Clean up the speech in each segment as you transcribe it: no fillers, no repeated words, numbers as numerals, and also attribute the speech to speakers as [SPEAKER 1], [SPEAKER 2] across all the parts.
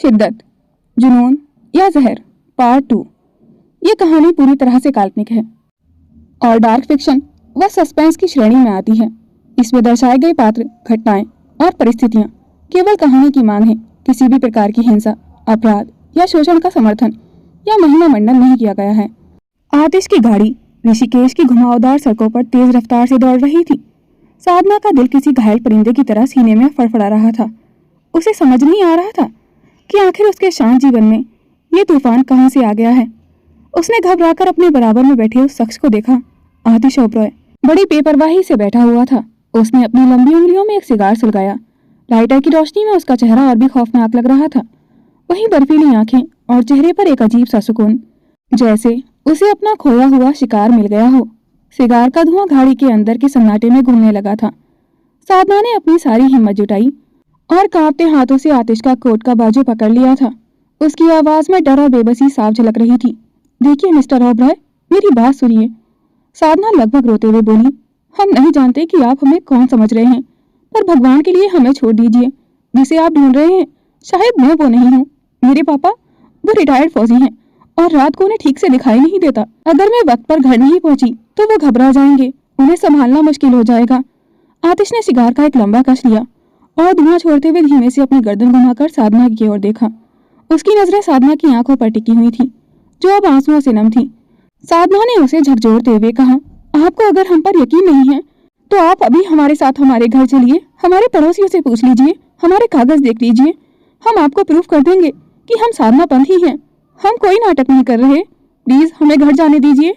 [SPEAKER 1] शिद्दत, जुनून या जहर पार्ट 2। ये कहानी पूरी तरह से काल्पनिक है और डार्क फिक्शन व सस्पेंस की श्रेणी में आती है। इसमें दर्शाए गए पात्र, घटनाएं और परिस्थितियां केवल कहानी की मांग है। किसी भी प्रकार की हिंसा, अपराध या शोषण का समर्थन या महिमा मंडन नहीं किया गया है। आतिश की गाड़ी ऋषिकेश की घुमावदार सड़कों पर तेज रफ्तार से दौड़ रही थी। साधना का दिल किसी घायल परिंदे की तरह सीने में फड़फड़ा रहा था। उसे समझ नहीं आ रहा था कि आखिर उसके शांत जीवन में ये तूफान कहाँ से आ गया है। उसने घबराकर अपने बराबर में बैठे उस शख्स को देखा। आतिश ओबरॉय बड़ी बेपरवाही से बैठा हुआ था। उसने अपनी लंबी उंगलियों में एक सिगार सुलगाया। लाइटर की रोशनी में उसका चेहरा और भी खौफनाक लग रहा था। वहीं बर्फीली आंखें और चेहरे पर एक अजीब सा सुकून, जैसे उसे अपना खोया हुआ शिकार मिल गया हो। सिगार का धुआं गाड़ी के अंदर के सन्नाटे में घूमने लगा था। साधना ने अपनी सारी हिम्मत जुटाई और कांपते हाथों से आतिश का कोट का बाजू पकड़ लिया था। उसकी आवाज में डर और बेबसी साफ झलक रही थी। देखिए मिस्टर ओबरॉय, मेरी बात सुनिए। साधना लगभग रोते हुए बोली, हम नहीं जानते कि आप हमें कौन समझ रहे हैं, पर भगवान के लिए हमें छोड़ दीजिए। जिसे आप ढूंढ रहे हैं शायद मैं वो नहीं हूँ। मेरे पापा वो रिटायर्ड फौजी हैं और रात को उन्हें ठीक से दिखाई नहीं देता। अगर मैं वक्त पर घर नहीं पहुंची तो वो घबरा जाएंगे, उन्हें संभालना मुश्किल हो जाएगा। आतिश ने सिगार का एक लंबा कश लिया और धुआं छोड़ते हुए धीमे से अपनी गर्दन घुमाकर साधना की ओर देखा। उसकी नजरें साधना की आंखों पर टिकी हुई थी, जो अब आंसुओं से नम थी। साधना ने उसे झकझोरते हुए कहा, आपको अगर हम पर यकीन नहीं है तो आप अभी हमारे साथ हमारे घर चलिए। हमारे पड़ोसियों से पूछ लीजिए, हमारे कागज देख लीजिए। हम आपको प्रूफ कर देंगे कि हम साधना पंथी हैं। हम कोई नाटक नहीं कर रहे। प्लीज हमें घर जाने दीजिए।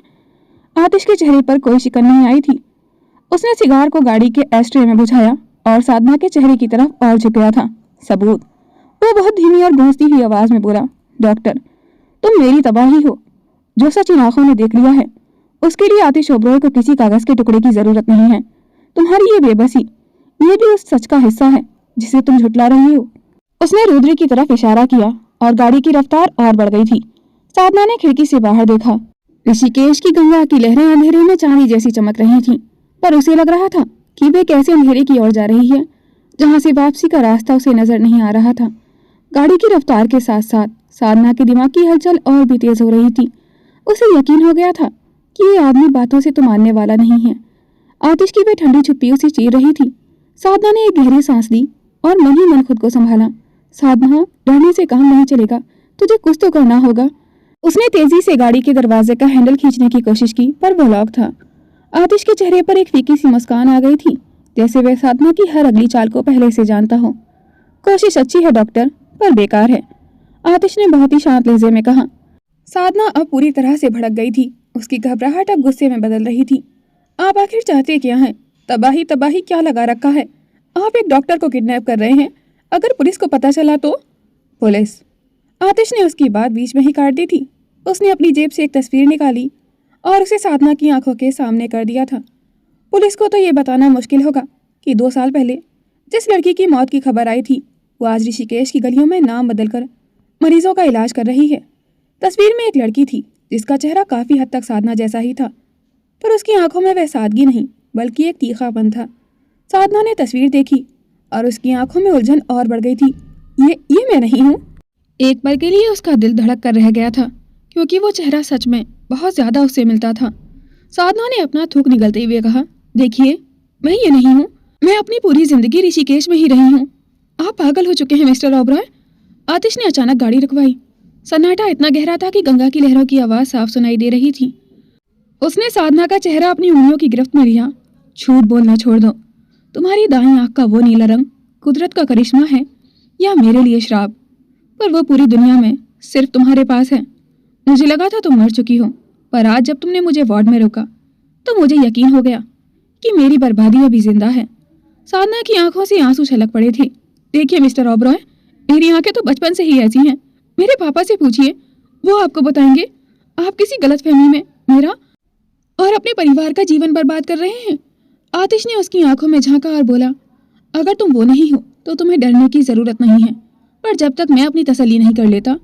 [SPEAKER 1] आतिश के चेहरे पर कोई शिकन नहीं आई थी। उसने सिगार को गाड़ी के एस्ट्रे में बुझाया और साधना के चेहरे की तरफ और झुक गया था। सबूत, वो बहुत धीमी और गूंजती हुई आवाज में बोला, डॉक्टर तुम मेरी तबाही हो। जो सच इन आंखों ने देख लिया है उसके लिए आतिश ओबरॉय को किसी कागज के टुकड़े की जरूरत नहीं है। तुम्हारी ये बेबसी, ये भी उस सच का हिस्सा है जिसे तुम झुटला रही हो। उसने रुद्री की तरफ इशारा किया और गाड़ी की रफ्तार और बढ़ गई थी। साधना ने खिड़की से बाहर देखा। ऋषिकेश की गंगा की लहरें अंधेरे में चांदी जैसी चमक रही थीं, पर उसे लग रहा था कि वे कैसे अंधेरे की ओर जा रही है जहां से वापसी का रास्ता उसे नजर नहीं आ रहा था। गाड़ी की रफ्तार के साथ साथ साधना के दिमाग की हलचल और भी तेज हो रही थी। उसे यकीन हो गया था कि ये आदमी बातों से तो मानने वाला नहीं है। आतिश की वे ठंडी छुट्टी उसे चीर रही थी। साधना ने एक गहरी सांस ली और मन ही मन खुद को संभाला। साधना, डरने से काम नहीं चलेगा, तुझे कुछ तो करना होगा। उसने तेजी से गाड़ी के दरवाजे का हैंडल खींचने की कोशिश की, पर वो लॉक था। आतिश के चेहरे पर एक फीकी सी मुस्कान आ गई थी, जैसे वह साधना की हर अगली चाल को पहले से जानता हो। कोशिश अच्छी है डॉक्टर, पर बेकार है, आतिश ने बहुत ही शांत लहजे में कहा। साधना अब पूरी तरह से भड़क गई थी। उसकी घबराहट अब गुस्से में बदल रही थी। आप आखिर चाहते क्या हैं? तबाही तबाही क्या लगा रखा है? आप एक डॉक्टर को किडनैप कर रहे हैं। अगर पुलिस को पता चला तो? पुलिस? आतिश ने उसकी बात बीच में ही काट दी थी। उसने अपनी जेब से एक तस्वीर निकाली और उसे साधना की आंखों के सामने कर दिया था। पुलिस को तो ये बताना मुश्किल होगा कि 2 साल पहले जिस लड़की की मौत की खबर आई थी वो आज ऋषिकेश की गलियों में नाम बदलकर मरीजों का इलाज कर रही है। तस्वीर में एक लड़की थी जिसका चेहरा काफी हद तक साधना जैसा ही था, पर उसकी आंखों में वह सादगी नहीं बल्कि एक तीखापन था। साधना ने तस्वीर देखी और उसकी आंखों में उलझन और बढ़ गई थी। ये मैं नहीं हूँ। एक पल के लिए उसका दिल धड़क कर रह गया था, क्योंकि वो चेहरा सच में बहुत ज्यादा उससे मिलता था। साधना ने अपना थूक निगलते हुए कहा, देखिए मैं ये नहीं हूँ। मैं अपनी पूरी जिंदगी ऋषिकेश में ही रही हूँ। आप पागल हो चुके हैं मिस्टर ओबरॉय। आतिश ने अचानक गाड़ी रुकवाई। सन्नाटा इतना गहरा था कि गंगा की लहरों की आवाज साफ सुनाई दे रही थी। उसने साधना का चेहरा अपनी उंगलियों की गिरफ्त में लिया। झूठ बोलना छोड़ दो। तुम्हारी दाईं आंख का वो नीला रंग कुदरत का करिश्मा है या मेरे लिए श्राप? पर वो पूरी दुनिया में सिर्फ तुम्हारे पास है। मुझे लगा था तुम मर चुकी हो, पर आज जब तुमने मुझे वार्ड में रोका तो मुझे यकीन हो गया कि मेरी बर्बादी अभी जिंदा है। साधना की आंखों से आंसू छलक पड़े थे। देखिए मिस्टर ओबरॉय, मेरी आंखें तो बचपन से ही ऐसी हैं। मेरे पापा से पूछिए, वो आपको बताएंगे। आप किसी गलतफहमी में मेरा और अपने परिवार का जीवन बर्बाद कर रहे हैं। आतिश ने उसकी आंखों में झांका और बोला, अगर तुम वो नहीं हो तो तुम्हें डरने की जरूरत नहीं है, पर जब तक मैं अपनी तसल्ली नहीं कर लेता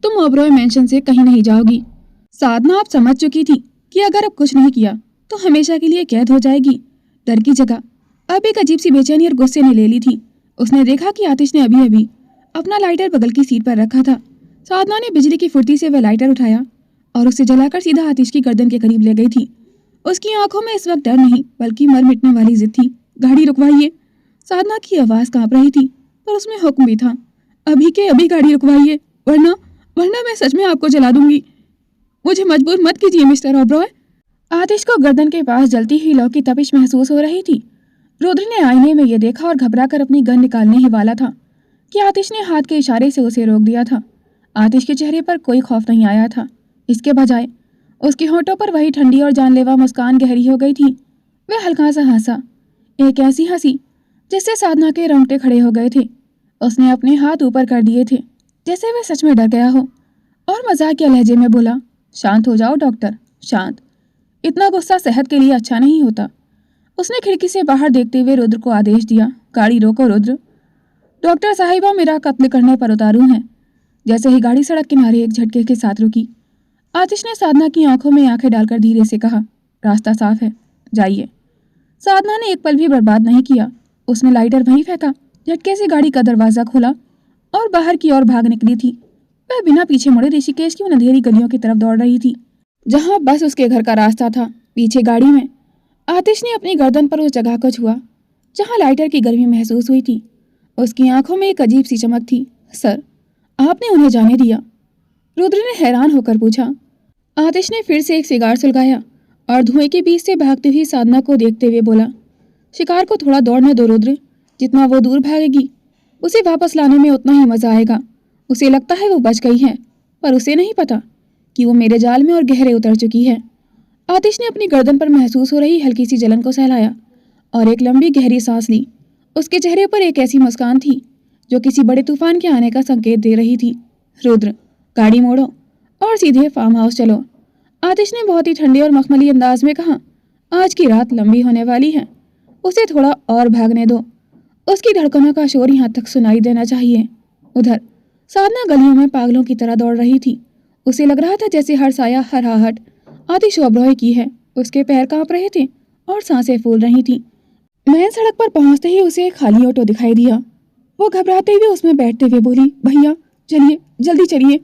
[SPEAKER 1] तुम ओबरॉय मैंशन से कहीं नहीं जाओगी। साधना अब समझ चुकी थी कि अगर अब कुछ नहीं किया तो हमेशा के लिए कैद हो जाएगी। डर की जगह अब एक अजीब सी बेचैनी और गुस्से ने ले ली थी। उसने देखा कि आतिश ने अभी अभी अपना लाइटर बगल की सीट पर रखा था। साधना ने बिजली की फुर्ती से वह लाइटर उठाया और उसे जलाकर सीधा आतिश की गर्दन के करीब ले गई थी। उसकी आंखों में इस वक्त डर नहीं बल्कि मर मिटने वाली जिद थी। गाड़ी रुकवाइए। साधना की आवाज कांप रही थी पर उसमें हुक्म भी था। अभी के अभी गाड़ी रुकवाइए, वरना वरना मैं सच में आपको जला दूंगी। मुझे मजबूर मत कीजिए मिस्टर ओबरॉय। आतिश को गर्दन के पास जलती हुई लौ की तपिश महसूस हो रही थी। रुद्र ने आईने में यह देखा और घबराकर अपनी गन निकालने ही वाला था कि आतिश ने हाथ के इशारे से उसे रोक दिया था। आतिश के चेहरे पर कोई खौफ नहीं आया था। इसके बजाय उसके होठों पर वही ठंडी और जानलेवा मुस्कान गहरी हो गई थी। वह हल्का सा हंसा, एक ऐसी हंसी जिससे साधना के रोंगटे खड़े हो गए थे। उसने अपने हाथ ऊपर कर दिए थे जैसे वह सच में डर गया हो और मजाकिया लहजे में बोला, शांत हो जाओ डॉक्टर, शांत। इतना गुस्सा सेहत के लिए अच्छा नहीं होता। उसने खिड़की से बाहर देखते हुए रुद्र को आदेश दिया, गाड़ी रोको रुद्र। डॉक्टर साहिबा मेरा कत्ल करने पर उतारू हैं। जैसे ही गाड़ी सड़क किनारे एक झटके के साथ रुकी, आतिश ने साधना की आंखों में आंखें डालकर धीरे से कहा, रास्ता साफ है, जाइए। साधना ने एक पल भी बर्बाद नहीं किया। उसने लाइटर वहीं फेंका, झटके से गाड़ी का दरवाजा खोला और बाहर की ओर भाग निकली थी। वह बिना पीछे मुड़े ऋषिकेश की उन अंधेरी गलियों की तरफ दौड़ रही थी जहां बस उसके घर का रास्ता था। पीछे गाड़ी में आतिश ने अपनी गर्दन पर उस जगह को छुआ जहां लाइटर की गर्मी महसूस हुई थी। उसकी आंखों में एक अजीब सी चमक थी। सर, आपने उन्हें जाने दिया? रुद्र ने हैरान होकर पूछा। आतिश ने फिर से एक सिगार सुलगाया और धुएं के बीच से भागती हुई साधना को देखते हुए बोला, शिकार को थोड़ा दौड़ने दो रुद्र। जितना वो दूर भागेगी उसे वापस लाने में उतना ही मजा आएगा। उसे लगता है वो बच गई है, पर उसे नहीं पता कि वो मेरे जाल में और गहरे उतर चुकी है। आतिश ने अपनी गर्दन पर महसूस हो रही हल्की सी जलन को सहलाया और एक लंबी गहरी सांस ली। उसके चेहरे पर एक ऐसी मुस्कान थी जो किसी बड़े तूफान के आने का संकेत दे रही थी। रुद्र, गाड़ी मोड़ो और सीधे फार्म हाउस चलो। आतिश ने बहुत ही ठंडे और मखमली अंदाज में कहा, आज की रात लंबी होने वाली है, उसे थोड़ा और भागने दो। उसकी धड़कनों का शोर यहाँ तक सुनाई देना चाहिए। उधर साधना गलियों में पागलों की तरह दौड़ रही थी। उसे लग रहा था जैसे हर साया हर आहट आतिश ओबरॉय की है। उसके पैर कांप रहे थे और सांसें फूल रही थीं। मेन सड़क पर पहुंचते ही उसे एक खाली ऑटो दिखाई दिया। वो घबराते हुए उसमें बैठते हुए बोली, भैया चलिए, जल्दी चलिए।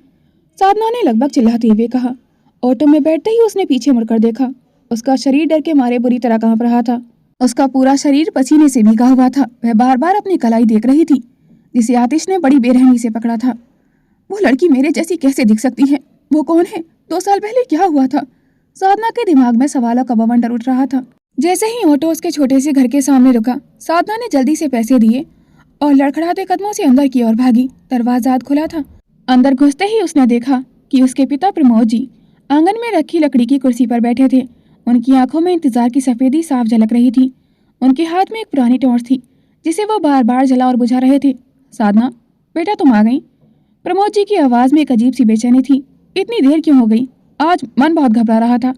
[SPEAKER 1] साधना ने लगभग चिल्लाते हुए कहा। ऑटो में बैठते ही उसने पीछे मुड़कर देखा। उसका शरीर डर के मारे बुरी तरह कांप रहा था। उसका पूरा शरीर पसीने से भीगा हुआ था। वह बार बार अपनी कलाई देख रही थी जिसे आतिश ने बड़ी बेरहमी से पकड़ा था। वो लड़की मेरे जैसी कैसे दिख सकती है? वो कौन है? 2 साल पहले क्या हुआ था? साधना के दिमाग में सवालों का बवंडर उठ रहा था। जैसे ही ऑटो उसके छोटे से घर के सामने रुका, साधना ने जल्दी से पैसे दिए और लड़खड़ाते कदमों से अंदर की ओर भागी। दरवाजा खुला था। अंदर घुसते ही उसने देखा कि उसके पिता प्रमोद जी आंगन में रखी लकड़ी की कुर्सी पर बैठे थे। उनकी आंखों में इंतजार की सफेदी साफ झलक रही थी। उनके हाथ में एक पुरानी टॉर्च थी जिसे वो बार बार जला और बुझा रहे थे। साधना, बेटा तुम आ गई। प्रमोद जी की आवाज में एक अजीब सी बेचैनी थी। इतनी देर क्यों हो गई? आज मन बहुत घबरा रहा था।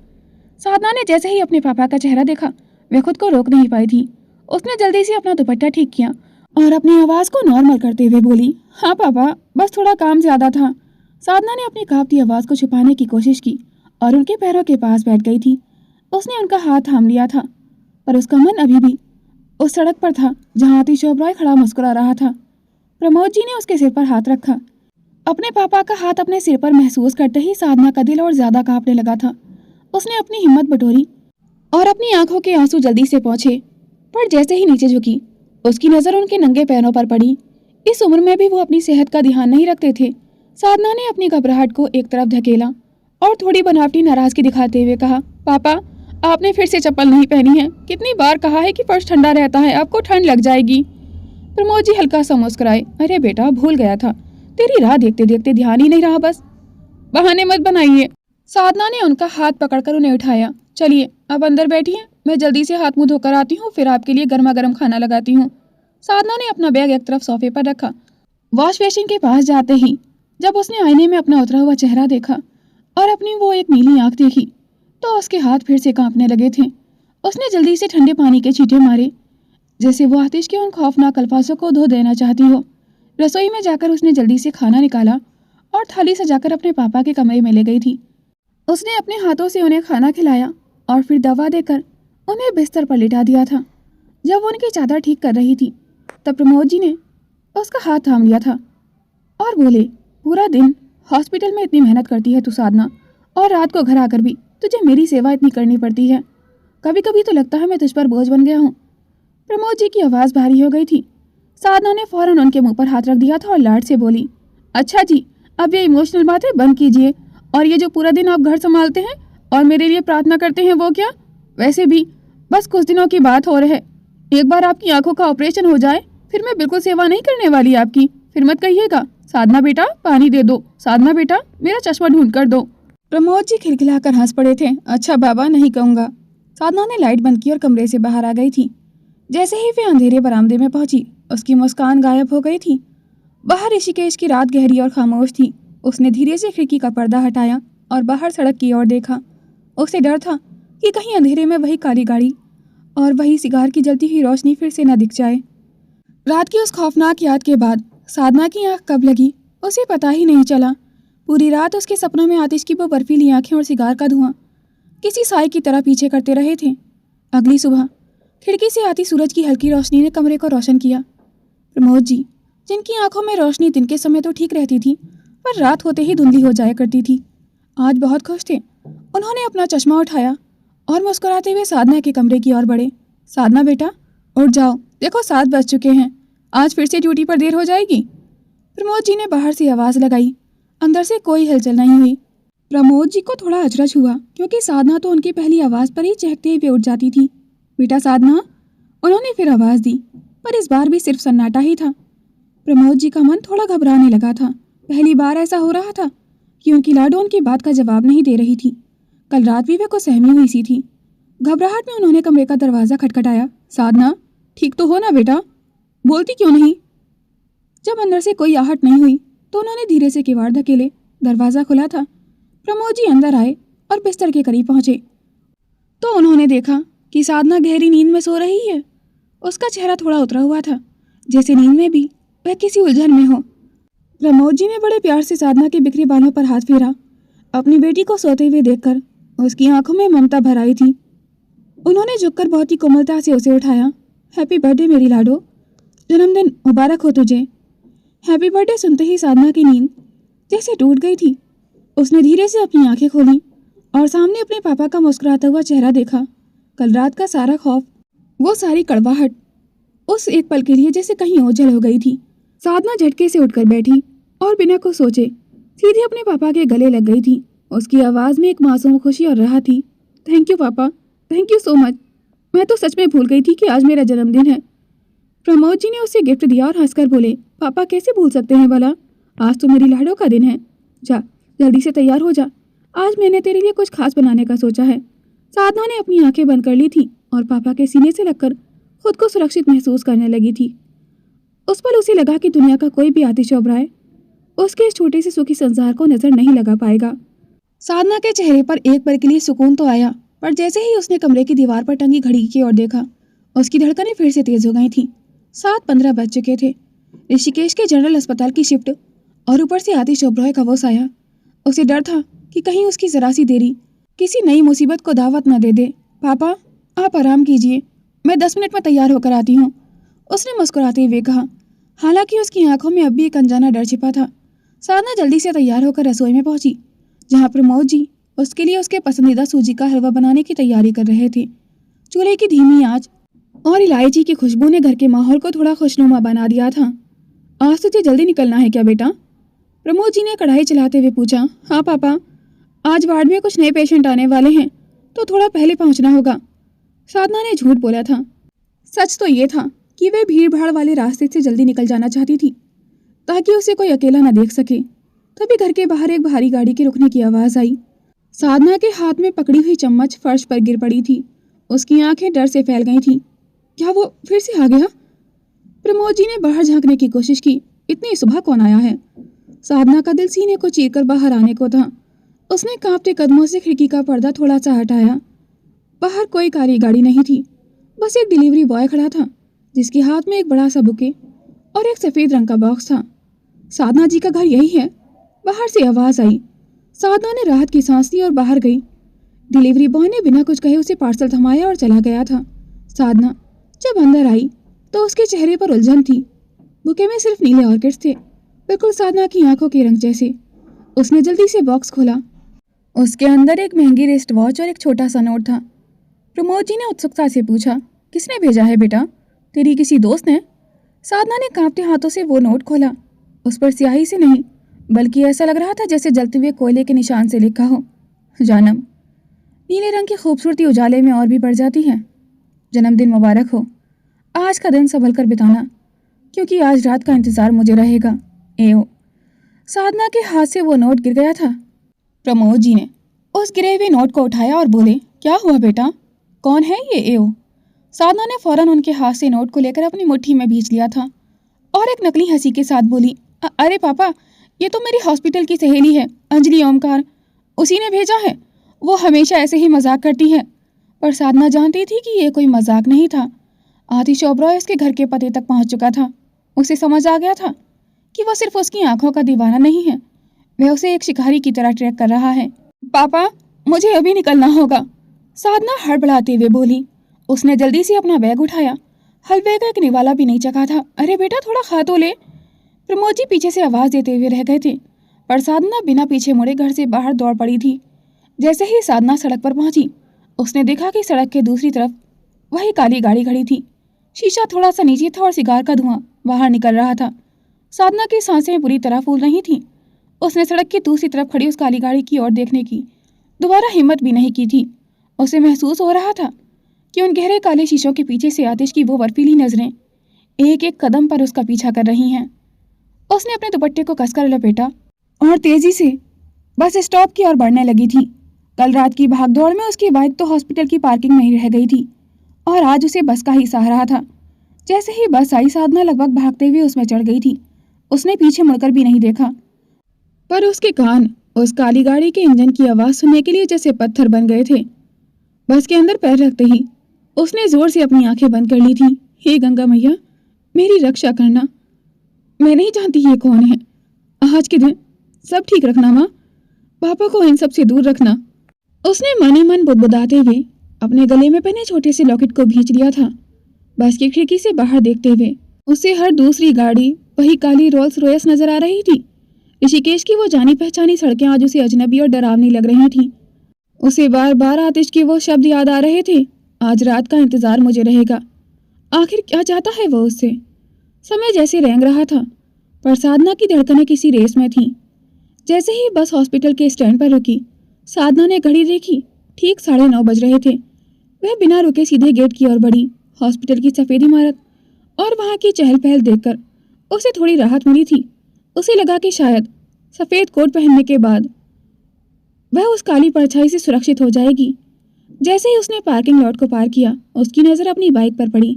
[SPEAKER 1] साधना ने जैसे ही अपने पापा का चेहरा देखा, वह खुद को रोक नहीं पाई थी। उसने जल्दी से अपना दुपट्टा ठीक किया और अपनी आवाज को नॉर्मल करते हुए बोली, हाँ पापा, बस थोड़ा काम ज्यादा था। साधना ने अपनी कांपती आवाज को छुपाने की कोशिश की और उनके पैरों के पास बैठ गई थी। उसने उनका हाथ थाम लिया था पर उसका मन अभी भी उस सड़क पर था जहां आतिश ओबरॉय खड़ा मुस्कुरा रहा था। प्रमोद जी ने उसके सिर पर हाथ रखा। अपने पापा का हाथ अपने सिर पर महसूस करते ही साधना का दिल और ज्यादा कांपने लगा था। उसने अपनी हिम्मत बटोरी और अपनी आंखों के आंसू जल्दी से पहुंचे, पर जैसे ही नीचे झुकी, उसकी नजर उनके नंगे पैरों पर पड़ी। इस उम्र में भी वो अपनी सेहत का ध्यान नहीं रखते थे। साधना ने अपनी घबराहट को एक तरफ धकेला और थोड़ी बनावटी नाराजगी दिखाते हुए कहा, पापा, आपने फिर से चप्पल नहीं पहनी है। कितनी बार कहा है कि फर्श ठंडा रहता है, आपको ठंड लग जाएगी। प्रमोद जी हल्का सा मुस्कुराए, अरे बेटा, भूल गया था, तेरी राह देखते देखते ध्यान ही नहीं रहा, बस बहाने मत बनाइए। साधना ने उनका हाथ पकड़कर उन्हें उठाया। चलिए अब अंदर बैठिए, मैं जल्दी से हाथ मुंह धोकर आती हूँ, फिर आपके लिए गर्मा गर्म खाना लगाती हूँ। साधना ने अपना बैग एक तरफ सोफे पर रखा। वॉश बेसिन के पास जाते ही जब उसने आईने में अपना उतरा हुआ चेहरा देखा और अपनी वो एक नीली आंख देखी तो उसके हाथ फिर से कांपने लगे थे। उसने जल्दी से ठंडे पानी के छींटे मारे जैसे वो आतिश के उन खौफनाक अल्फाजों को धो देना चाहती हो। रसोई में जाकर उसने जल्दी से खाना निकाला और थाली सजाकर अपने पापा के कमरे में ले गई थी। उसने अपने हाथों से उन्हें खाना खिलाया और फिर दवा देकर उन्हें बिस्तर पर लिटा दिया था। जब वो उनकी चादर ठीक कर रही थी तब प्रमोद जी ने उसका हाथ थाम लिया था और बोले, पूरा दिन हॉस्पिटल में इतनी मेहनत करती है तू साधना, और रात को घर आकर भी तुझे मेरी सेवा इतनी करनी पड़ती है। कभी कभी तो लगता है मैं तुझ पर बोझ बन गया हूँ। प्रमोद जी की आवाज़ भारी हो गई थी। साधना ने फौरन उनके मुंह पर हाथ रख दिया था और लाड से बोली, अच्छा जी, अब ये इमोशनल बातें बंद कीजिए, और ये जो पूरा दिन आप घर संभालते हैं और मेरे लिए प्रार्थना करते हैं वो क्या? वैसे भी बस कुछ दिनों की बात हो रही है, एक बार आपकी आंखों का ऑपरेशन हो जाए फिर मैं बिल्कुल सेवा नहीं करने वाली आपकी। फिर मत कहिएगा, साधना बेटा पानी दे दो, साधना बेटा मेरा चश्मा ढूंढ कर दो। प्रमोद जी खिलखिलाकर हंस पड़े थे। अच्छा बाबा, नहीं कहूँगा। साधना ने लाइट बंद की और कमरे से बाहर आ गई थी। जैसे ही वे अंधेरे बरामदे में पहुंची, उसकी मुस्कान गायब हो गई थी। बाहर ऋषिकेश की रात गहरी और खामोश थी। उसने धीरे से खिड़की का पर्दा हटाया और बाहर सड़क की ओर देखा। उसे डर था कि कहीं अंधेरे में वही काली गाड़ी और वही सिगार की जलती हुई रोशनी फिर से न दिख जाए। रात की उस खौफनाक याद के बाद साधना की आंख कब लगी उसे पता ही नहीं चला। पूरी रात उसके सपनों में आतिश की वो बर्फीली आंखें और सिगार का धुआं किसी साए की तरह पीछे करते रहे थे। अगली सुबह खिड़की से आती सूरज की हल्की रोशनी ने कमरे को रोशन किया। प्रमोद जी, जिनकी आंखों में रोशनी दिन के समय तो ठीक रहती थी पर रात होते ही धुंधली हो जाया करती थी, आज बहुत खुश थे। उन्होंने अपना चश्मा उठाया और मुस्कुराते हुए साधना के कमरे की ओर बढ़े। साधना बेटा उठ जाओ, देखो 7 बज चुके हैं, आज फिर से ड्यूटी पर देर हो जाएगी। प्रमोद जी ने बाहर से आवाज़ लगाई। अंदर से कोई हलचल नहीं हुई। प्रमोद जी को थोड़ा अचरज हुआ क्योंकि साधना तो उनकी पहली आवाज़ पर ही चहकते हुए उठ जाती थी। बेटा साधना, उन्होंने फिर आवाज़ दी, पर इस बार भी सिर्फ सन्नाटा ही था। प्रमोद जी का मन थोड़ा घबराने लगा था। पहली बार ऐसा हो रहा था कि उनकी लाडो उनकी बात का जवाब नहीं दे रही थी। कल रात भी वे को सहमी हुई सी थी। घबराहट में उन्होंने कमरे का दरवाज़ा खटखटाया। साधना, ठीक तो हो ना बेटा, बोलती क्यों नहीं? जब अंदर से कोई आहट नहीं हुई तो उन्होंने धीरे से किवाड़ धकेले। दरवाज़ा खुला था। प्रमोद जी अंदर आए और बिस्तर के करीब पहुंचे तो उन्होंने देखा कि साधना गहरी नींद में सो रही है। उसका चेहरा थोड़ा उतरा हुआ था, जैसे नींद में भी वह किसी उलझन में हो। प्रमोद जी ने बड़े प्यार से साधना के बिखरे बालों पर हाथ फेरा। अपनी बेटी को सोते हुए देखकर उसकी आंखों में ममता भर आई थी। उन्होंने झुककर बहुत ही कोमलता से उसे उठाया। हैप्पी बर्थडे मेरी लाडो, जन्मदिन मुबारक हो तुझे। हैप्पी बर्थडे सुनते ही साधना की नींद जैसे टूट गई थी। उसने धीरे से अपनी आंखें खोली और सामने अपने पापा का मुस्कुराता हुआ चेहरा देखा। कल रात का सारा खौफ, वो सारी कड़वाहट उस एक पल के लिए जैसे कहीं ओझल हो गई थी। साधना झटके से उठकर बैठी और बिना कुछ सोचे सीधे अपने पापा के गले लग गई थी। उसकी आवाज़ में एक मासूम खुशी और राहत थी। थैंक यू पापा, थैंक यू सो मच। मैं तो सच में भूल गई थी कि आज मेरा जन्मदिन है। प्रमोद जी ने उसे गिफ्ट दिया और हंसकर बोले, पापा कैसे भूल सकते हैं भला, आज तो मेरी लाडो का दिन है। जा जल्दी से तैयार हो जा, आज मैंने तेरे लिए कुछ खास बनाने का सोचा है। साधना ने अपनी आंखें बंद कर ली थी और पापा के सीने से लगकर खुद को सुरक्षित महसूस करने लगी थी। उस पल उसे लगा कि दुनिया का कोई भी आतिशोभराए उसके इस छोटे से सुखी संसार को नजर नहीं लगा पाएगा। साधना के चेहरे पर एक पल के लिए सुकून तो आया, पर जैसे ही उसने कमरे की दीवार पर टंगी घड़ी की ओर देखा, उसकी धड़कनें फिर से तेज हो गई थीं। 7:15 बज चुके थे। ऋषिकेश के जनरल अस्पताल की शिफ्ट और ऊपर से आतिश ओबरॉय का वो साया। उसे डर था कि कहीं उसकी जरा सी देरी किसी नई मुसीबत को दावत न दे दे। पापा आप आराम कीजिए, मैं 10 मिनट में तैयार होकर आती हूँ, उसने मुस्कुराते हुए कहा। हालांकि उसकी आंखों में अब भी एक अनजाना डर छिपा था। साधना जल्दी से तैयार होकर रसोई में पहुंची, जहाँ प्रमोद जी उसके लिए उसके पसंदीदा सूजी का हलवा बनाने की तैयारी कर रहे थे। चूल्हे की धीमी आंच और इलायची की खुशबू ने घर के माहौल को थोड़ा खुशनुमा बना दिया था। आज तुझे जल्दी निकलना है क्या बेटा? प्रमोद जी ने कढ़ाई चलाते हुए पूछा। हाँ पापा, आज वार्ड में कुछ नए पेशेंट आने वाले हैं तो थोड़ा पहले पहुंचना होगा। साधना ने झूठ बोला था। सच तो ये था कि वे भीड़ भाड़ वाले रास्ते से जल्दी निकल जाना चाहती थी ताकि उसे कोई अकेला न देख सके। तभी घर के बाहर एक भारी गाड़ी के रुकने की आवाज़ आई। साधना के हाथ में पकड़ी हुई चम्मच फर्श पर गिर पड़ी थी। उसकी आंखें डर से फैल गई थीं। क्या वो फिर से आ गया? प्रमोद जी ने बाहर झांकने की कोशिश की। इतनी सुबह कौन आया है? साधना का दिल सीने को चीरकर बाहर आने को था। उसने कांपते कदमों से खिड़की का पर्दा थोड़ा सा हटाया। बाहर कोई काली गाड़ी नहीं थी, बस एक डिलीवरी बॉय खड़ा था जिसके हाथ में एक बड़ा सा बुके और एक सफ़ेद रंग का बॉक्स था। साधना जी का घर यही है? बाहर से आवाज़ आई। साधना ने राहत की सांस ली और बाहर गई। डिलीवरी बॉय ने बिना कुछ कहे उसे पार्सल थमाया और चला गया था। साधना जब अंदर आई तो उसके चेहरे पर उलझन थी। बुके में सिर्फ नीले ऑर्किड्स थे। बिल्कुल साधना की आंखों के रंग जैसे। उसने जल्दी से बॉक्स खोला। उसके अंदर एक महंगी रिस्ट वॉच और एक छोटा सा नोट था। प्रमोद जी ने उत्सुकता से पूछा, किसने भेजा है बेटा? तेरी किसी दोस्त ने? साधना ने कांपते हाथों से वो नोट खोला। उस पर स्याही से नहीं, बल्कि ऐसा लग रहा था जैसे जलते हुए कोयले के निशान से लिखा हो, जानम। नीले रंग की खूबसूरती उजाले में और भी बढ़ जाती है। जन्मदिन मुबारक हो। आज का दिन संभल कर बिताना, क्योंकि आज रात का इंतजार मुझे रहेगा। एओ। साधना के हाथ से वो नोट गिर गया था। प्रमोद जी ने उस गिरे हुए नोट को उठाया और बोले, क्या हुआ बेटा? कौन है ये एओ? साधना ने फौरन उनके हाथ से नोट को लेकर अपनी मुट्ठी में भींच लिया था और एक नकली हंसी के साथ बोली, अरे पापा, ये तो मेरी हॉस्पिटल की सहेली है, अंजलि ओमकार। उसी ने भेजा है। वो हमेशा ऐसे ही मजाक करती है। पर साधना जानती थी कि ये कोई मजाक नहीं था। आतिश ओबरॉय उसके घर के पते तक पहुंच चुका था। उसे समझ आ गया था कि वह सिर्फ उसकी आंखों का दीवाना नहीं है, वह उसे एक शिकारी की तरह ट्रैक कर रहा है। पापा, मुझे अभी निकलना होगा, साधना हड़बड़ाते हुए बोली। उसने जल्दी से अपना बैग उठाया। हलवे का एक निवाला भी नहीं चखा था। अरे बेटा, थोड़ा खा तो ले। प्रमोद जी पीछे से आवाज देते हुए रह गए थे, पर साधना बिना पीछे मुड़े घर से बाहर दौड़ पड़ी थी। जैसे ही साधना सड़क पर पहुंची, उसने देखा कि सड़क के दूसरी तरफ वही काली गाड़ी खड़ी थी। शीशा थोड़ा सा नीचे था और सिगार का धुआं बाहर निकल रहा था। साधना की सांसें बुरी तरह फूल रही थीं। उसने सड़क की दूसरी तरफ खड़ी उस काली गाड़ी की ओर देखने की दोबारा हिम्मत भी नहीं की थी। उसे महसूस हो रहा था कि उन गहरे काले शीशों के पीछे से आतिश की वो बर्फीली नजरें एक एक कदम पर उसका पीछा कर रही हैं। उसने अपने दुपट्टे को कसकर लपेटा और तेजी से बस स्टॉप की ओर बढ़ने लगी थी। कल रात की भागदौड़ में उसकी बाइक तो हॉस्पिटल की पार्किंग में ही रह गई थी और आज उसे बस का ही सहारा था। जैसे ही बस आई, साधना लगभग भागते हुए उसमें चढ़ गई थी। उसने पीछे मुड़कर भी नहीं देखा, पर उसके कान उस काली गाड़ी के इंजन की आवाज सुनने के लिए जैसे पत्थर बन गए थे। बस के अंदर पैर रखते ही उसने जोर से अपनी आंखें बंद कर ली थी। हे गंगा मैया, मेरी रक्षा करना। मैं नहीं जानती ये कौन है। आज के दिन सब ठीक रखना माँ, पापा को इन सब से दूर रखना। उसने मन ही मन बुदबुदाते हुए अपने गले में पहने छोटे से लॉकेट को भींच लिया था। बस की खिड़की से बाहर देखते हुए उसे हर दूसरी गाड़ी वही काली रोल्स रॉयस नजर आ रही थी। ऋषिकेश की वो जानी पहचानी सड़कें आज उसे अजनबी और डरावनी लग रही थीं। उसे बार बार आतिश के वो शब्द याद आ रहे थे, आज रात का इंतजार मुझे रहेगा। आखिर क्या चाहता है वो उससे? समय जैसे रेंग रहा था, पर साधना की धड़कनें किसी रेस में थीं। जैसे ही बस हॉस्पिटल के स्टैंड पर रुकी, साधना ने घड़ी देखी। ठीक 9:30 बज रहे थे। वह बिना रुके सीधे गेट की ओर बढ़ी। हॉस्पिटल की सफेद इमारत और वहां की चहल पहल देखकर उसे थोड़ी राहत मिली थी। उसे लगा कि शायद सफेद कोट पहनने के बाद वह उस काली परछाई से सुरक्षित हो जाएगी। जैसे ही उसने पार्किंग लॉट को पार किया, उसकी नजर अपनी बाइक पर पड़ी,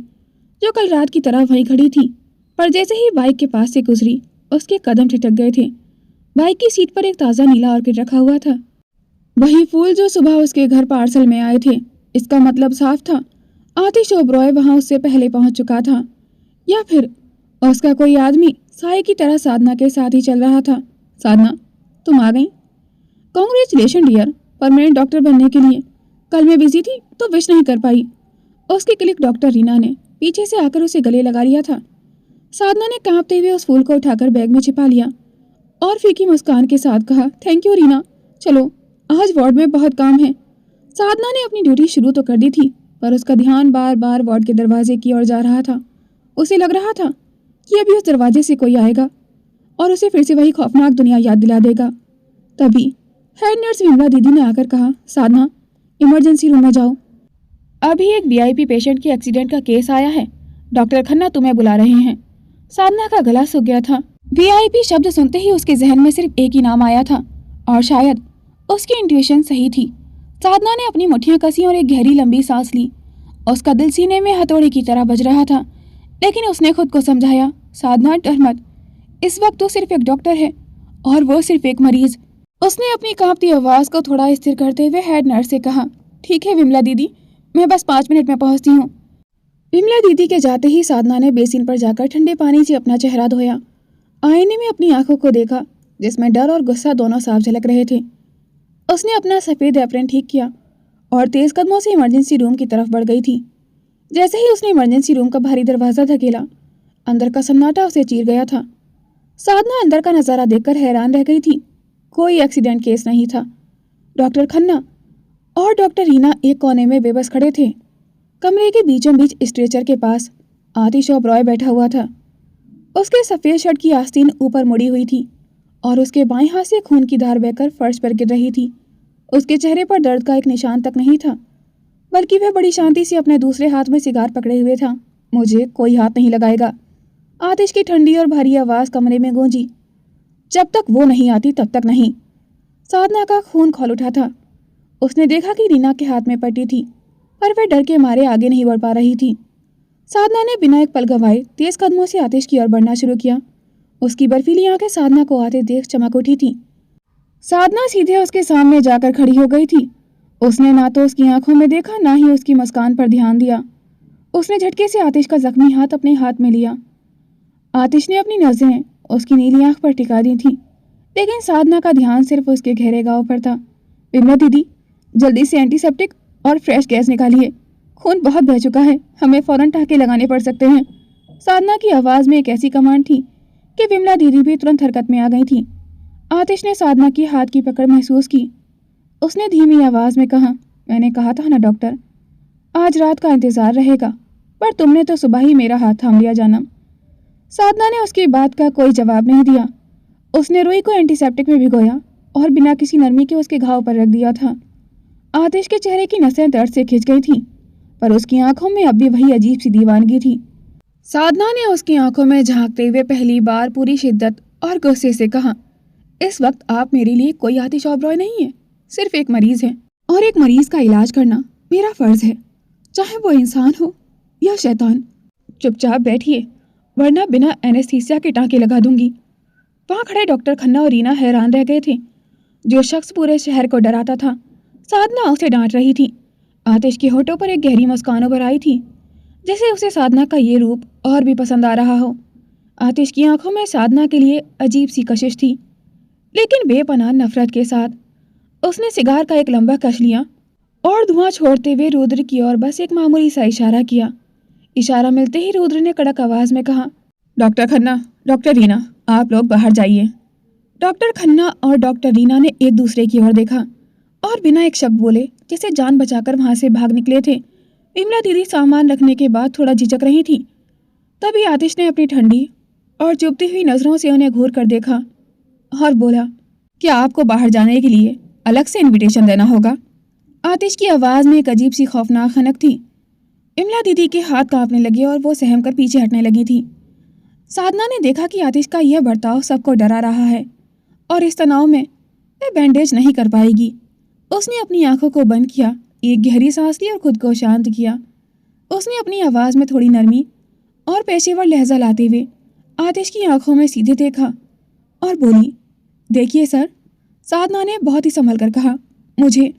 [SPEAKER 1] जो कल रात की तरह वहीं खड़ी थी। पर जैसे ही बाइक के पास से गुजरी, उसके कदम ठिठक गए थे। बाइक की सीट पर एक ताज़ा नीला ऑर्किड रखा हुआ था, वही फूल जो सुबह उसके घर पार्सल में आए थे। इसका मतलब साफ था, आतिश ओबरॉय वहां उससे पहले पहुंच चुका था, या फिर उसका कोई आदमी साए की तरह साधना के साथ ही चल रहा था। साधना, तुम आ गई। कांग्रेचुलेशन डियर, परमानेंट डॉक्टर बनने के लिए। कल मैं बिजी थी तो विश नहीं कर पाई। उसकी क्लिक डॉक्टर रीना ने पीछे से आकर उसे गले लगा लिया था। साधना ने कांपते हुए उस फूल को उठाकर बैग में छिपा लिया और फीकी मुस्कान के साथ कहा, थैंक यू रीना, चलो आज वार्ड में बहुत काम है। साधना ने अपनी ड्यूटी शुरू तो कर दी थी, पर उसका ध्यान बार बार वार्ड के दरवाजे की ओर जा रहा था। उसे लग रहा था कि अभी उस दरवाजे से कोई आएगा और उसे फिर से वही खौफनाक दुनिया याद दिला देगा। तभी हेड नर्स विमला दीदी ने आकर कहा, साधना, इमरजेंसी रूम में जाओ। अभी एक वीआईपी पेशेंट के एक्सीडेंट का केस आया है, डॉक्टर खन्ना तुम्हें बुला रहे हैं। साधना का गला सूख गया था। वीआईपी शब्द सुनते ही उसके जहन में सिर्फ एक ही नाम आया था, और शायद उसकी इंट्यूशन सही थी। साधना ने अपनी मुट्ठियां कसी और एक गहरी लंबी सांस ली। उसका दिल सीने में हथौड़े की तरह बज रहा था, लेकिन उसने खुद को समझाया, साधना डर मत, इस वक्त तो सिर्फ एक डॉक्टर है और वो सिर्फ एक मरीज। उसने अपनी कांपती आवाज को थोड़ा स्थिर करते हुए हेड नर्स से कहा, ठीक है विमला दीदी, मैं बस 5 मिनट में पहुंचती हूँ। विमला दीदी के जाते ही साधना ने बेसिन पर जाकर ठंडे पानी से अपना चेहरा धोया। आईने में अपनी आंखों को देखा, जिसमें डर और गुस्सा दोनों साफ झलक रहे थे। उसने अपना सफ़ेद एप्रन ठीक किया और तेज कदमों से इमरजेंसी रूम की तरफ बढ़ गई थी। जैसे ही उसने इमरजेंसी रूम का भारी दरवाज़ा धकेला, अंदर का सन्नाटा उसे चीर गया था। साधना अंदर का नजारा देखकर हैरान रह गई थी। कोई एक्सीडेंट केस नहीं था। डॉक्टर खन्ना और डॉक्टर रीना एक कोने में बेबस खड़े थे। कमरे के बीचों बीच स्ट्रेचर के पास आतिश ओबरॉय बैठा हुआ था। उसके सफेद शर्ट की आस्तीन ऊपर मुड़ी हुई थी और उसके बाएं हाथ से खून की धार बहकर फर्श पर गिर रही थी। उसके चेहरे पर दर्द का एक निशान तक नहीं था, बल्कि वह बड़ी शांति से अपने दूसरे हाथ में सिगार पकड़े हुए था। मुझे कोई हाथ नहीं लगाएगा, आतिश की ठंडी और भारी आवाज कमरे में गूंजी। जब तक वो नहीं आती तब तक नहीं। साधना का खून खौल उठा था। उसने देखा कि रीना के हाथ में पट्टी थी, पर वह डर के मारे आगे नहीं बढ़ पा रही थी। साधना ने बिना एक पल गंवाए तेज कदमों से आतिश की ओर बढ़ना शुरू किया। उसकी बर्फीली आंखें साधना को आते देख चमक उठी थी। साधना सीधे उसके सामने जाकर खड़ी हो गई थी। उसने ना तो उसकी आंखों में देखा, ना ही उसकी मुस्कान पर ध्यान दिया। उसने झटके से आतिश का जख्मी हाथ अपने हाथ में लिया। आतिश ने अपनी नजरें उसकी नीली आंख पर टिका दी थी, लेकिन साधना का ध्यान सिर्फ उसके गहरे घाव पर था। विमला दीदी, जल्दी से एंटीसेप्टिक और फ्रेश गैस निकालिए। खून बहुत बह चुका है, हमें फौरन टाँके लगाने पड़ सकते हैं। साधना की आवाज़ में एक ऐसी कमांड थी कि विमला दीदी भी तुरंत हरकत में आ गई थी। आतिश ने साधना की हाथ की पकड़ महसूस की। उसने धीमी आवाज़ में कहा, मैंने कहा था ना डॉक्टर, आज रात का इंतज़ार रहेगा, पर तुमने तो सुबह ही मेरा हाथ थाम लिया जानम। साधना ने उसकी बात का कोई जवाब नहीं दिया। उसने रुई को एंटीसेप्टिक में भिगोया और बिना किसी नरमी के उसके घाव पर रख दिया था। आतिश के चेहरे की नसें दर्द से खिंच गई थीं, पर उसकी आंखों में अब भी वही अजीब सी दीवानगी थी। साधना ने उसकी आंखों में झांकते हुए पहली बार पूरी शिद्दत और गुस्से से कहा, इस वक्त आप मेरे लिए कोई आतिश ओबरॉय नहीं है, सिर्फ एक मरीज है, और एक मरीज का इलाज करना मेरा फर्ज है, चाहे वो इंसान हो या शैतान। चुपचाप बैठिए, वरना बिना एनेस्थीसिया के टाँके लगा दूंगी। वहाँ खड़े डॉक्टर खन्ना और रीना हैरान रह गए थे। जो शख्स पूरे शहर को डराता था, साधना उसे डांट रही थी। आतिश के होठों पर एक गहरी मुस्कान उभर आई थी, जैसे उसे साधना का ये रूप और भी पसंद आ रहा हो। आतिश की आंखों में साधना के लिए अजीब सी कशिश थी, लेकिन बेपनाह नफरत के साथ। उसने सिगार का एक लंबा कश लिया और धुआं छोड़ते हुए रुद्र की ओर बस एक मामूली सा इशारा किया। इशारा मिलते ही रुद्र ने कड़क आवाज में कहा, डॉक्टर खन्ना, डॉक्टर रीना, आप लोग बाहर जाइए। डॉक्टर खन्ना और डॉक्टर रीना ने एक दूसरे की ओर देखा और बिना एक शब्द बोले जैसे जान बचाकर वहां से भाग निकले थे। विमला दीदी सामान रखने के बाद थोड़ा झिझक रही थी। तभी आतिश ने अपनी ठंडी और चुभती हुई नजरों से उन्हें घूर कर देखा और बोला, क्या आपको बाहर जाने के लिए अलग से इनविटेशन देना होगा? आतिश की आवाज़ में एक अजीब सी खौफनाक खनक थी। विमला दीदी के हाथ कांपने लगे और वो सहम कर पीछे हटने लगी थी। साधना ने देखा कि आतिश का यह बर्ताव सबको डरा रहा है और इस तनाव में वह बैंडेज नहीं कर पाएगी। उसने अपनी आंखों को बंद किया, एक गहरी सांस ली और खुद को शांत किया। उसने अपनी आवाज़ में थोड़ी नरमी और पेशेवर लहजा लाते हुए आतिश की आंखों में सीधे देखा और बोली, देखिए सर। साधना ने बहुत ही संभल कर कहा, मुझे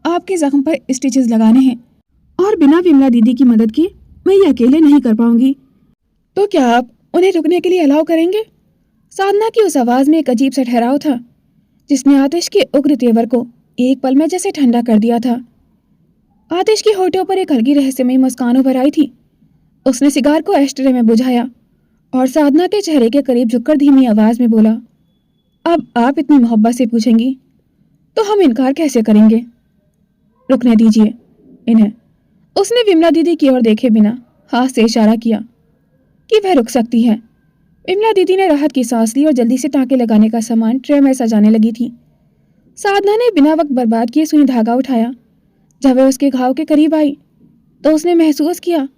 [SPEAKER 1] आपके जख्म पर स्टिचेस लगाने हैं और बिना विमला दीदी की मदद के मैं ये अकेले नहीं कर पाऊंगी। तो क्या आप उन्हें रुकने के लिए अलाउ करेंगे? साधना की उस आवाज़ में एक अजीब सा ठहराव था, जिसने आतिश के उग्र तेवर को एक पल में जैसे ठंडा कर दिया था। आतिश के होठों पर एक हल्की रहस्यमयी मुस्कान उभर आई थी। उसने सिगार को एस्ट्रे में बुझाया और साधना के चेहरे के करीब झुककर धीमी आवाज में बोला, अब आप इतनी मोहब्बत से पूछेंगी तो हम इनकार कैसे करेंगे? रुकने दीजिए इन्हें। उसने विमला दीदी की ओर देखे बिना हाथ से इशारा किया कि वह रुक सकती है। विमला दीदी ने राहत की सांस ली और जल्दी से टाँके लगाने का सामान ट्रे में सजाने लगी थी। साधना ने बिना वक्त बर्बाद किए सुई धागा उठाया। जब वह उसके घाव के करीब आई तो उसने महसूस किया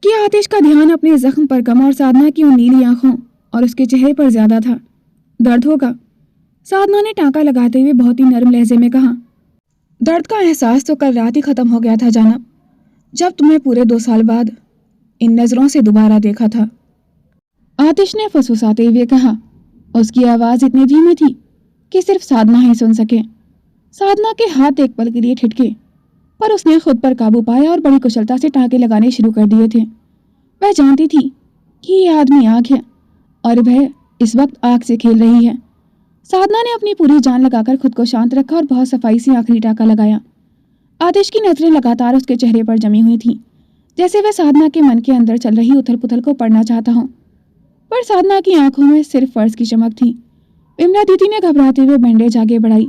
[SPEAKER 1] कि आतिश का ध्यान अपने जख्म पर कम और साधना की उन नीली आंखों और उसके चेहरे पर ज्यादा था। दर्द होगा? साधना ने टाँका लगाते हुए बहुत ही नरम लहजे में कहा, दर्द का एहसास तो कल रात ही खत्म हो गया था जानब, जब तुम्हें पूरे 2 साल बाद इन नजरों से दोबारा देखा था। आतिश ने फुसफुसाते हुए कहा। उसकी आवाज इतनी धीमी थी कि सिर्फ साधना ही सुन सके। साधना के हाथ एक पल के लिए ठिठके, पर उसने खुद पर काबू पाया और बड़ी कुशलता से टाँके लगाने शुरू कर दिए थे। वह जानती थी कि यह आदमी आग है और वह इस वक्त आग से खेल रही है। साधना ने अपनी पूरी जान लगाकर खुद को शांत रखा और बहुत सफाई से आखिरी टाँका लगाया। आतिश की नजरें लगातार उसके चेहरे पर जमी हुई थीं, जैसे वह साधना के मन के अंदर चल रही उथल पुथल को पढ़ना चाहता हो। पर साधना की आंखों में सिर्फ फर्ज की चमक थी। विमला दीदी ने घबराते हुए बैंडेज आगे बढ़ाई।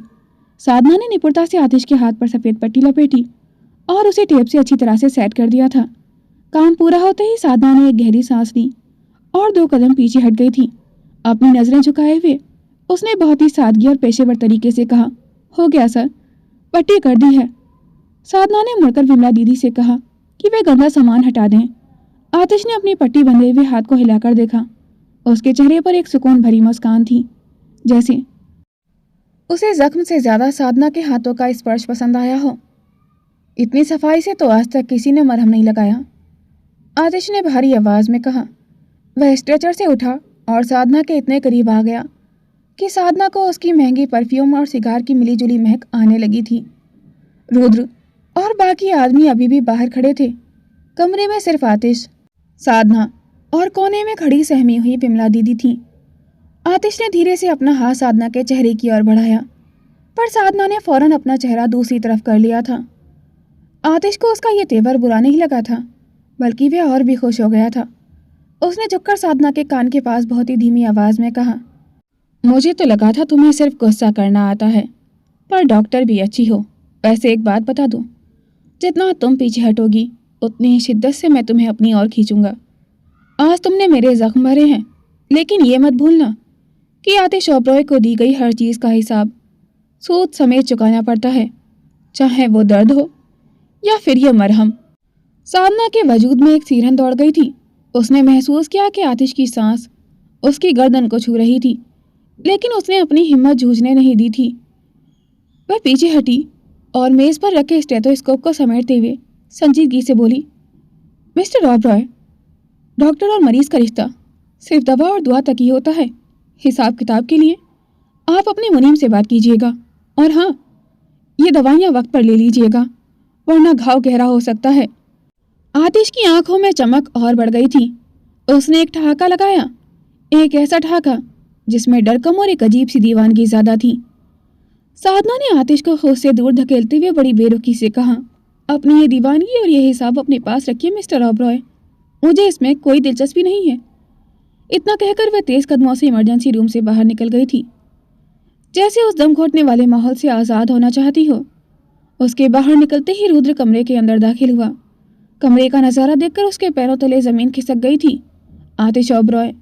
[SPEAKER 1] साधना ने निपुणता से आतिश के हाथ पर सफेद पट्टी लपेटी और उसे टेप से अच्छी तरह से सेट कर दिया था। काम पूरा होते ही साधना ने एक गहरी सांस ली और 2 कदम पीछे हट गई थी। अपनी नजरें झुकाए हुए उसने बहुत ही सादगी और पेशेवर तरीके से कहा, हो गया सर, पट्टी कर दी है। साधना ने मुड़कर विमला दीदी से कहा कि वे गंदा सामान हटा दें। आतिश ने अपनी पट्टी बंधे हुए हाथ को हिलाकर देखा। उसके चेहरे पर एक सुकून भरी मुस्कान थी, जैसे उसे जख्म से ज्यादा साधना के हाथों का स्पर्श पसंद आया हो। इतनी सफाई से तो आज तक किसी ने मरहम नहीं लगाया, आतिश ने भारी आवाज में कहा। वह स्ट्रेचर से उठा और साधना के इतने करीब आ गया कि साधना को उसकी महंगी परफ्यूम और सिगार की मिलीजुली महक आने लगी थी। रुद्र और बाकी आदमी अभी भी बाहर खड़े थे। कमरे में सिर्फ आतिश, साधना और कोने में खड़ी सहमी हुई विमला दीदी थी। आतिश ने धीरे से अपना हाथ साधना के चेहरे की ओर बढ़ाया, पर साधना ने फौरन अपना चेहरा दूसरी तरफ कर लिया था। आतिश को उसका ये तेवर बुरा नहीं लगा था, बल्कि वह और भी खुश हो गया था। उसने झुककर साधना के कान के पास बहुत ही धीमी आवाज में कहा, मुझे तो लगा था तुम्हें सिर्फ गुस्सा करना आता है, पर डॉक्टर भी अच्छी हो। वैसे एक बात बता दूं, जितना तुम पीछे हटोगी उतनी ही शिद्दत से मैं तुम्हें अपनी ओर खींचूंगा। आज तुमने मेरे जख्म भरे हैं, लेकिन ये मत भूलना कि आतिश ओबरॉय को दी गई हर चीज़ का हिसाब सूद समेत चुकाना पड़ता है, चाहे वो दर्द हो या फिर ये मरहम। साधना के वजूद में एक सिरहन दौड़ गई थी। उसने महसूस किया कि आतिश की सांस उसकी गर्दन को छू रही थी, लेकिन उसने अपनी हिम्मत जूझने नहीं दी थी। वह पीछे हटी और मेज पर रखे स्टेथोस्कोप को समेटते हुए संजीदगी से बोली, मिस्टर ओबरॉय, डॉक्टर और मरीज का रिश्ता सिर्फ दवा और दुआ तक ही होता है। हिसाब किताब के लिए आप अपने मुनीम से बात कीजिएगा, और हाँ, ये दवाइयाँ वक्त पर ले लीजिएगा, वरना घाव गहरा हो सकता है। आतिश की आंखों में चमक और बढ़ गई थी। उसने एक ठहाका लगाया, एक ऐसा ठहाका जिसमें डर कम और एक अजीब सी दीवानगी ज्यादा थी। साधना ने आतिश को खुद से दूर धकेलते हुए बड़ी बेरुखी से कहा, अपनी ये दीवानगी और ये हिसाब अपने पास रखिए मिस्टर ओबरॉय, मुझे इसमें कोई दिलचस्पी नहीं है। इतना कहकर वह तेज कदमों से इमरजेंसी रूम से बाहर निकल गई थी, जैसे उस दम घोटने वाले माहौल से आज़ाद होना चाहती हो। उसके बाहर निकलते ही रुद्र कमरे के अंदर दाखिल हुआ। कमरे का नज़ारा देखकर उसके पैरों तले ज़मीन खिसक गई थी। आतिश ओबरॉय,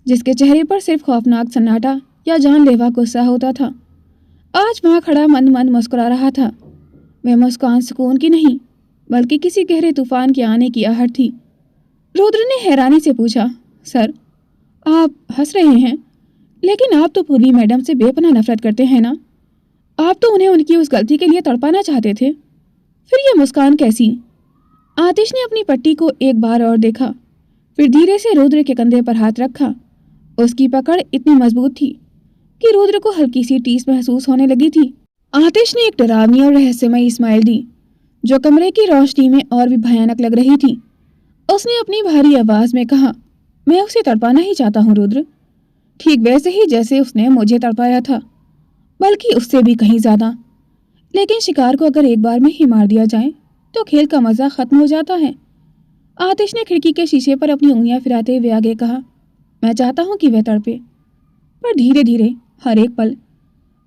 [SPEAKER 1] जिसके चेहरे पर सिर्फ खौफनाक सन्नाटा या जानलेवा गुस्सा होता था, आज वहाँ खड़ा मंद मंद मुस्कुरा रहा था। वह मुस्कान सुकून की नहीं, बल्कि किसी गहरे तूफान के आने की आहट थी। रुद्र ने हैरानी से पूछा, सर, आप हंस रहे हैं, लेकिन आप तो पूरी मैडम से बेपनाह नफरत करते हैं ना? आप तो उन्हें उनकी उस गलती के लिए तड़पाना चाहते थे, फिर ये मुस्कान कैसी? आतिश ने अपनी पट्टी को एक बार और देखा, फिर धीरे से रुद्र के कंधे पर हाथ रखा। उसकी पकड़ इतनी मजबूत थी कि रुद्र को हल्की सी टीस महसूस होने लगी थी। आतिश ने एक डरावनी और रहस्यमयी स्माइल दी, जो कमरे की रोशनी में और भी भयानक लग रही थी। उसने अपनी भारी आवाज में कहा, मैं उसे तड़पाना ही चाहता हूँ रुद्र, ठीक वैसे ही जैसे उसने मुझे तड़पाया था, बल्कि उससे भी कहीं ज्यादा। लेकिन शिकार को अगर एक बार में ही मार दिया जाए तो खेल का मजा खत्म हो जाता है। आतिश ने खिड़की के शीशे पर अपनी उंगलियां फिराते हुए आगे कहा, मैं चाहता हूँ कि वह तड़पे, पर धीरे धीरे, हर एक पल,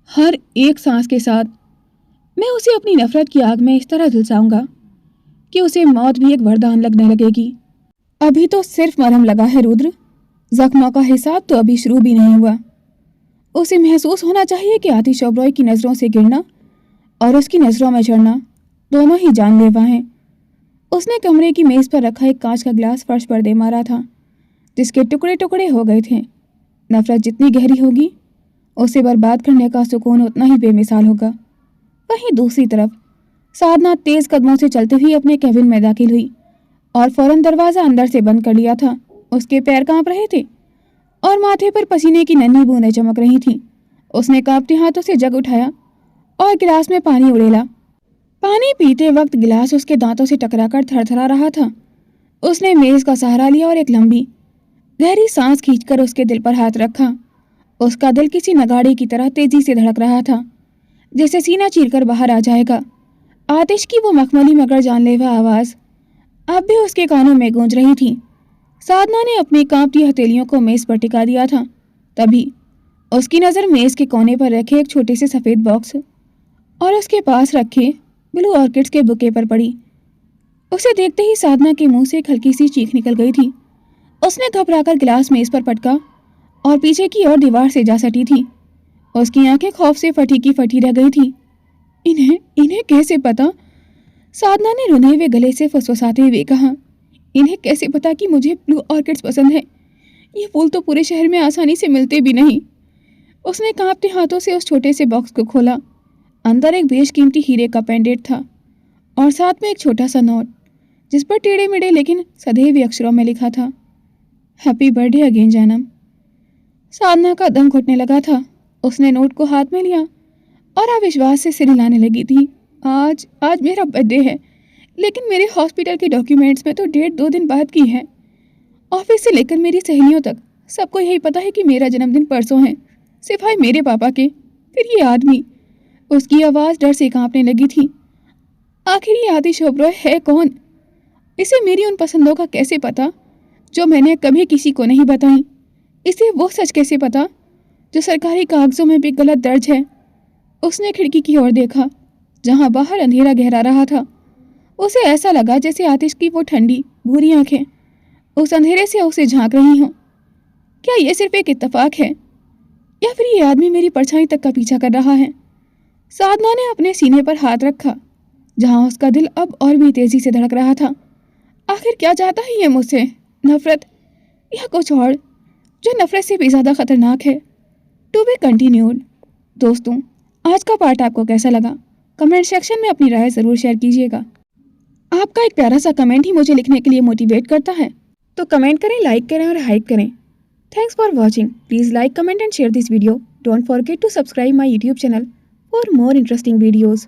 [SPEAKER 1] हर एक सांस के साथ मैं उसे अपनी नफरत की आग में इस तरह झुलसाऊंगा कि उसे मौत भी एक वरदान लगने लगेगी। अभी तो सिर्फ मरहम लगा है रुद्र, जख्मों का हिसाब तो अभी शुरू भी नहीं हुआ। उसे महसूस होना चाहिए कि आतिश ओबरॉय की नज़रों से गिरना और उसकी नज़रों में चढ़ना दोनों ही जानलेवा हैं। उसने कमरे की मेज़ पर रखा एक कांच का गिलास फर्श पर दे मारा था, जिसके टुकड़े टुकड़े हो गए थे। नफरत जितनी गहरी होगी, उसे बर्बाद करने का सुकून उतना ही बेमिसाल होगा। वहीं दूसरी तरफ साधना तेज कदमों से चलती हुई अपने केबिन में दाखिल हुई और फौरन दरवाज़ा अंदर से बंद कर लिया था। उसके पैर कांप रहे थे और माथे पर पसीने की नन्ही बूंदें चमक रही थीं। उसने कांपते हाथों से जग उठाया और गिलास में पानी उड़ेला। पानी पीते वक्त गिलास उसके दांतों से टकराकर थरथरा रहा था। उसने मेज का सहारा लिया और एक लंबी गहरी सांस खींचकर उसके दिल पर हाथ रखा। उसका दिल किसी नगाड़े की तरह तेजी से धड़क रहा था, जैसे सीना चीरकर बाहर आ जाएगा। आतिश की वो मखमली मगर जानलेवा आवाज़ अब भी उसके कानों में गूंज रही थी। साधना ने अपनी कांपती हथेलियों को मेज पर टिका दिया था। तभी उसकी नज़र मेज के कोने पर रखे एक छोटे से सफ़ेद बॉक्स और उसके पास रखे ब्लू ऑर्किड्स के बुके पर पड़ी। उसे देखते ही साधना के मुंह से एक हल्की सी चीख निकल गई थी। उसने घबराकर गिलास मेज पर पटका और पीछे की ओर दीवार से जा सटी थी। उसकी आंखें खौफ से फटी की फटी रह गई थी। इन्हें कैसे पता? साधना ने रुंधे हुए गले से फुसफुसाते हुए कहा, इन्हें कैसे पता कि मुझे ब्लू ऑर्किड्स पसंद है? ये फूल तो पूरे शहर में आसानी से मिलते भी नहीं। उसने कांपते हाथों से उस छोटे से बॉक्स को खोला। अंदर एक बेशकीमती हीरे का पेंडेंट था और साथ में एक छोटा सा नोट जिस पर टेढ़े मेढ़े लेकिन सधे हुए अक्षरों में लिखा था, हैप्पी बर्थडे अगेन जानम। साधना का दम घुटने लगा था। उसने नोट को हाथ में लिया और अविश्वास से सिर हिलाने लगी थी। आज मेरा बर्थडे है, लेकिन मेरे हॉस्पिटल के डॉक्यूमेंट्स में तो डेट 2 दिन बाद की है। ऑफिस से लेकर मेरी सहेलियों तक सबको यही पता है कि मेरा जन्मदिन परसों है, सिवाय मेरे पापा के। फिर ये आदमी। उसकी आवाज़ डर से कांपने लगी थी। आखिर ये आतिश ओबरॉय है कौन? इसे मेरी उन पसंदों का कैसे पता जो मैंने कभी किसी को नहीं बताई? इसे वो सच कैसे पता जो सरकारी कागजों में भी गलत दर्ज है? उसने खिड़की की ओर देखा जहां बाहर अंधेरा गहरा रहा था। उसे ऐसा लगा जैसे आतिश की वो ठंडी भूरी आंखें उस अंधेरे से उसे झांक रही हों। क्या ये सिर्फ एक इत्तेफाक है या फिर ये आदमी मेरी परछाई तक का पीछा कर रहा है? साधना ने अपने सीने पर हाथ रखा जहां उसका दिल अब और भी तेजी से धड़क रहा था। आखिर क्या चाहता है ये मुझसे? नफरत या कुछ और जो नफरत से भी ज़्यादा खतरनाक है? To be continued. दोस्तों, आज का पार्ट आपको कैसा लगा? कमेंट सेक्शन में अपनी राय ज़रूर शेयर कीजिएगा। आपका एक प्यारा सा कमेंट ही मुझे लिखने के लिए मोटिवेट करता है, तो कमेंट करें, लाइक करें और हाइप करें। Thanks for watching. Please like, comment and share this video. Don't forget to subscribe my YouTube channel for more interesting videos.